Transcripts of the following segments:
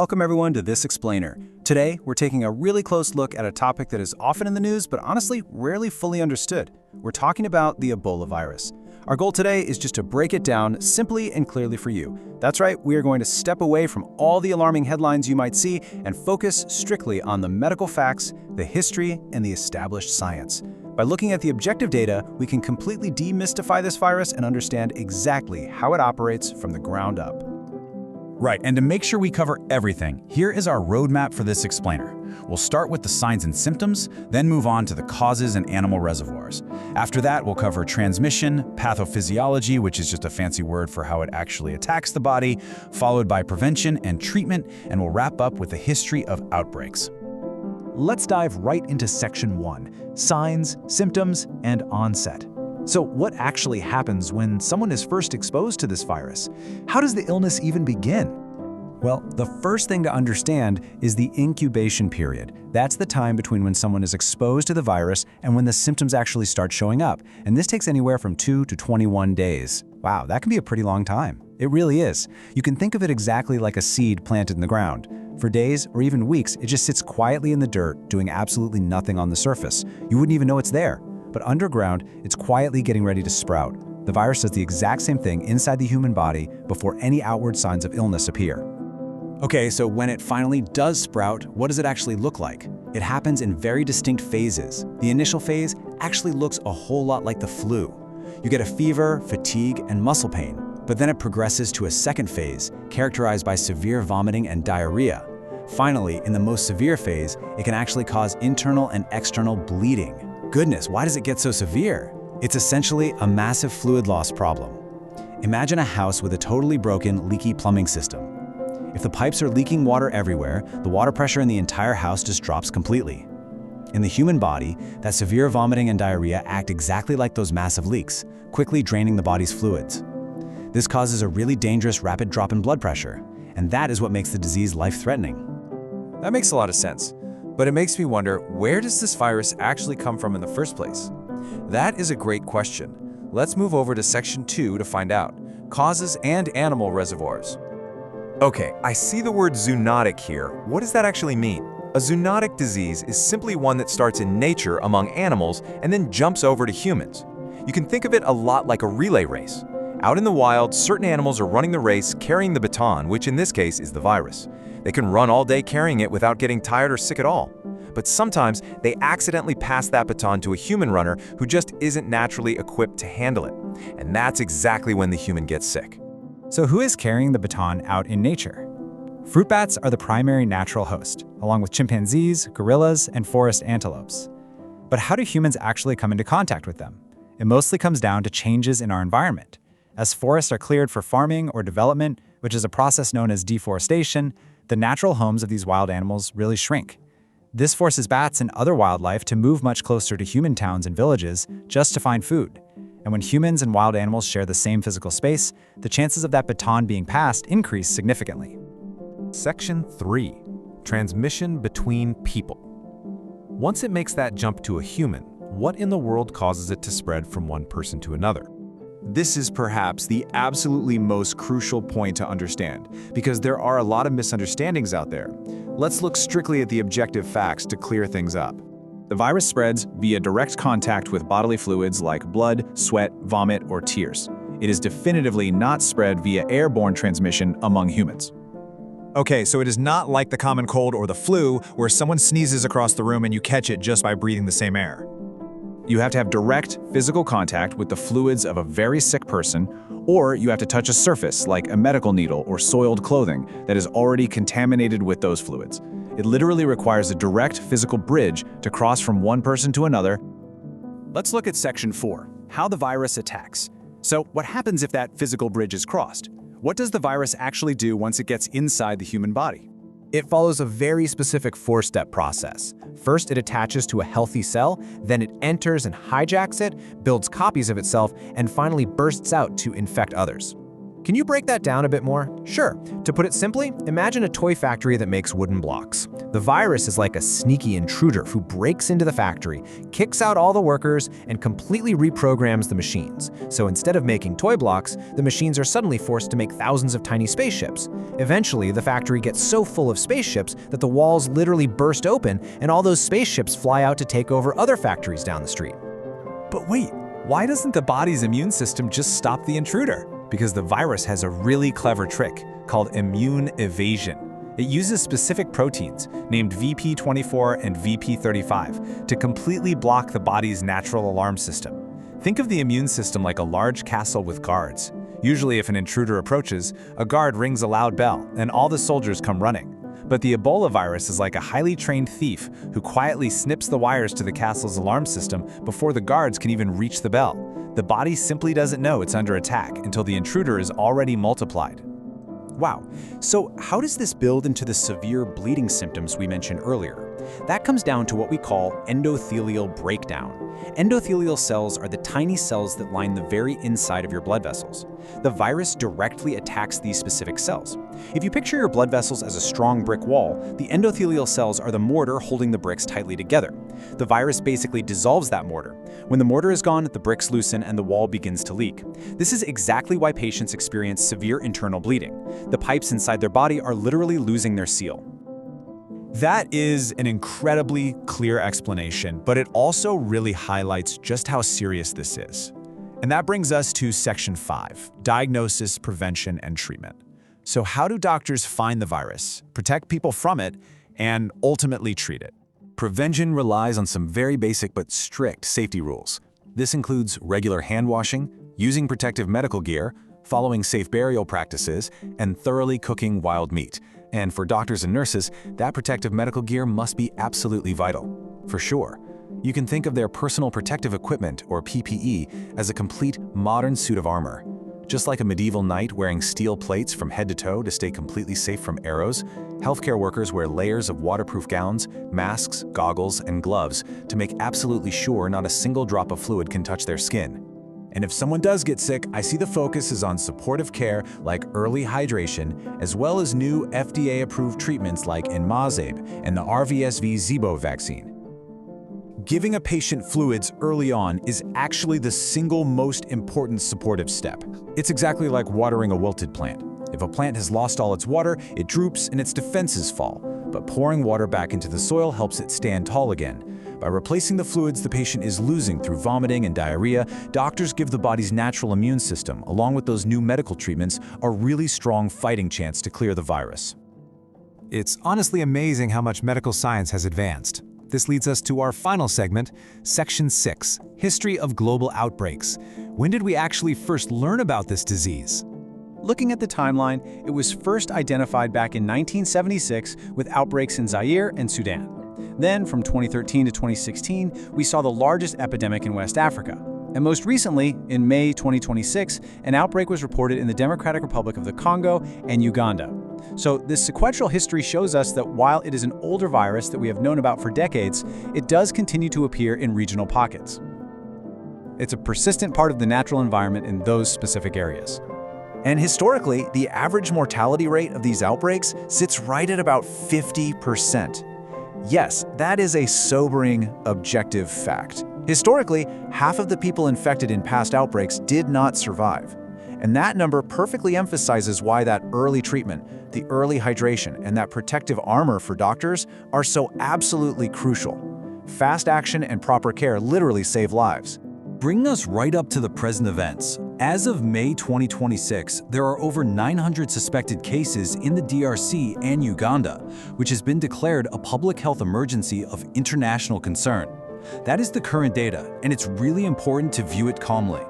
Welcome everyone to This Explainer. Today, we're taking a really close look at a topic that is often in the news, but honestly, rarely fully understood. We're talking about the Ebola virus. Our goal today is just to break it down simply and clearly for you. That's right, we are going to step away from all the alarming headlines you might see and focus strictly on the medical facts, the history, and the established science. By looking at the objective data, we can completely demystify this virus and understand exactly how it operates from the ground up. Right, and to make sure we cover everything, here is our roadmap for This Explainer. We'll start with the signs and symptoms, then move on to the causes and animal reservoirs. After that, we'll cover transmission, pathophysiology, which is just a fancy word for how it actually attacks the body, followed by prevention and treatment, and we'll wrap up with the history of outbreaks. Let's dive right into Section 1, Signs, Symptoms, and Onset. So what actually happens when someone is first exposed to this virus? How does the illness even begin? Well, the first thing to understand is the incubation period. That's the time between when someone is exposed to the virus and when the symptoms actually start showing up. And this takes anywhere from 2 to 21 days. Wow, that can be a pretty long time. It really is. You can think of it exactly like a seed planted in the ground. For days or even weeks, it just sits quietly in the dirt, doing absolutely nothing on the surface. You wouldn't even know it's there. But underground, it's quietly getting ready to sprout. The virus does the exact same thing inside the human body before any outward signs of illness appear. Okay, so when it finally does sprout, what does it actually look like? It happens in very distinct phases. The initial phase actually looks a whole lot like the flu. You get a fever, fatigue, and muscle pain, but then it progresses to a second phase, characterized by severe vomiting and diarrhea. Finally, in the most severe phase, it can actually cause internal and external bleeding. Goodness, why does it get so severe? It's essentially a massive fluid loss problem. Imagine a house with a totally broken, leaky plumbing system. If the pipes are leaking water everywhere, the water pressure in the entire house just drops completely. In the human body, that severe vomiting and diarrhea act exactly like those massive leaks, quickly draining the body's fluids. This causes a really dangerous rapid drop in blood pressure, and that is what makes the disease life-threatening. That makes a lot of sense. But it makes me wonder, where does this virus actually come from in the first place? That is a great question. Let's move over to Section 2 to find out. Causes and animal reservoirs. Okay, I see the word zoonotic here. What does that actually mean? A zoonotic disease is simply one that starts in nature among animals and then jumps over to humans. You can think of it a lot like a relay race. Out in the wild, certain animals are running the race carrying the baton, which in this case is the virus. They can run all day carrying it without getting tired or sick at all. But sometimes they accidentally pass that baton to a human runner who just isn't naturally equipped to handle it. And that's exactly when the human gets sick. So who is carrying the baton out in nature? Fruit bats are the primary natural host, along with chimpanzees, gorillas, and forest antelopes. But how do humans actually come into contact with them? It mostly comes down to changes in our environment. As forests are cleared for farming or development, which is a process known as deforestation, the natural homes of these wild animals really shrink. This forces bats and other wildlife to move much closer to human towns and villages just to find food. And when humans and wild animals share the same physical space, the chances of that baton being passed increase significantly. Section 3. Transmission between people. Once it makes that jump to a human, what in the world causes it to spread from one person to another? This is perhaps the absolutely most crucial point to understand, because there are a lot of misunderstandings out there. Let's look strictly at the objective facts to clear things up. The virus spreads via direct contact with bodily fluids like blood, sweat, vomit, or tears. It is definitively not spread via airborne transmission among humans. Okay, so it is not like the common cold or the flu, where someone sneezes across the room and you catch it just by breathing the same air. You have to have direct physical contact with the fluids of a very sick person, or you have to touch a surface like a medical needle or soiled clothing that is already contaminated with those fluids. It literally requires a direct physical bridge to cross from one person to another. Let's look at Section 4, how the virus attacks. So what happens if that physical bridge is crossed? What does the virus actually do once it gets inside the human body? It follows a very specific four-step process. First, it attaches to a healthy cell, then it enters and hijacks it, builds copies of itself, and finally bursts out to infect others. Can you break that down a bit more? Sure. To put it simply, imagine a toy factory that makes wooden blocks. The virus is like a sneaky intruder who breaks into the factory, kicks out all the workers, and completely reprograms the machines. So instead of making toy blocks, the machines are suddenly forced to make thousands of tiny spaceships. Eventually, the factory gets so full of spaceships that the walls literally burst open and all those spaceships fly out to take over other factories down the street. But wait, why doesn't the body's immune system just stop the intruder? Because the virus has a really clever trick called immune evasion. It uses specific proteins, named VP24 and VP35, to completely block the body's natural alarm system. Think of the immune system like a large castle with guards. Usually if an intruder approaches, a guard rings a loud bell, and all the soldiers come running. But the Ebola virus is like a highly trained thief who quietly snips the wires to the castle's alarm system before the guards can even reach the bell. The body simply doesn't know it's under attack until the intruder is already multiplied. Wow, so how does this build into the severe bleeding symptoms we mentioned earlier? That comes down to what we call endothelial breakdown. Endothelial cells are the tiny cells that line the very inside of your blood vessels. The virus directly attacks these specific cells. If you picture your blood vessels as a strong brick wall, the endothelial cells are the mortar holding the bricks tightly together. The virus basically dissolves that mortar. When the mortar is gone, the bricks loosen and the wall begins to leak. This is exactly why patients experience severe internal bleeding. The pipes inside their body are literally losing their seal. That is an incredibly clear explanation, but it also really highlights just how serious this is. And that brings us to Section 5, Diagnosis, Prevention, and Treatment. So how do doctors find the virus, protect people from it, and ultimately treat it? Prevention relies on some very basic but strict safety rules. This includes regular hand washing, using protective medical gear, following safe burial practices, and thoroughly cooking wild meat. And for doctors and nurses, that protective medical gear must be absolutely vital. For sure. You can think of their personal protective equipment, or PPE, as a complete modern suit of armor. Just like a medieval knight wearing steel plates from head to toe to stay completely safe from arrows, healthcare workers wear layers of waterproof gowns, masks, goggles, and gloves to make absolutely sure not a single drop of fluid can touch their skin. And if someone does get sick, I see the focus is on supportive care like early hydration, as well as new FDA-approved treatments like Enmazabe and the RVSV-Zebo vaccine. Giving a patient fluids early on is actually the single most important supportive step. It's exactly like watering a wilted plant. If a plant has lost all its water, it droops and its defenses fall. But pouring water back into the soil helps it stand tall again. By replacing the fluids the patient is losing through vomiting and diarrhea, doctors give the body's natural immune system, along with those new medical treatments, a really strong fighting chance to clear the virus. It's honestly amazing how much medical science has advanced. This leads us to our final segment, Section 6, History of Global Outbreaks. When did we actually first learn about this disease? Looking at the timeline, it was first identified back in 1976 with outbreaks in Zaire and Sudan. Then, from 2013 to 2016, we saw the largest epidemic in West Africa. And most recently, in May 2026, an outbreak was reported in the Democratic Republic of the Congo and Uganda. So this sequential history shows us that while it is an older virus that we have known about for decades, it does continue to appear in regional pockets. It's a persistent part of the natural environment in those specific areas. And historically, the average mortality rate of these outbreaks sits right at about 50%. Yes, that is a sobering, objective fact. Historically, half of the people infected in past outbreaks did not survive. And that number perfectly emphasizes why that early treatment, the early hydration, and that protective armor for doctors are so absolutely crucial. Fast action and proper care literally save lives. Bringing us right up to the present events. As of May 2026, there are over 900 suspected cases in the DRC and Uganda, which has been declared a public health emergency of international concern. That is the current data, and it's really important to view it calmly.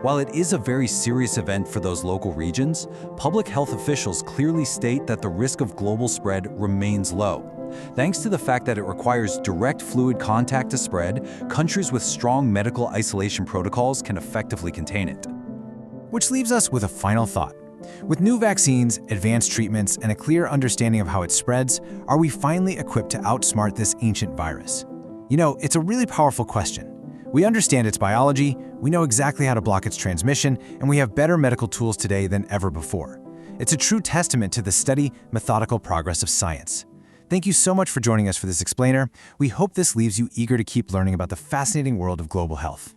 While it is a very serious event for those local regions, public health officials clearly state that the risk of global spread remains low. Thanks to the fact that it requires direct fluid contact to spread, countries with strong medical isolation protocols can effectively contain it. Which leaves us with a final thought. With new vaccines, advanced treatments, and a clear understanding of how it spreads, are we finally equipped to outsmart this ancient virus? You know, it's a really powerful question. We understand its biology, we know exactly how to block its transmission, and we have better medical tools today than ever before. It's a true testament to the steady, methodical progress of science. Thank you so much for joining us for this explainer. We hope this leaves you eager to keep learning about the fascinating world of global health.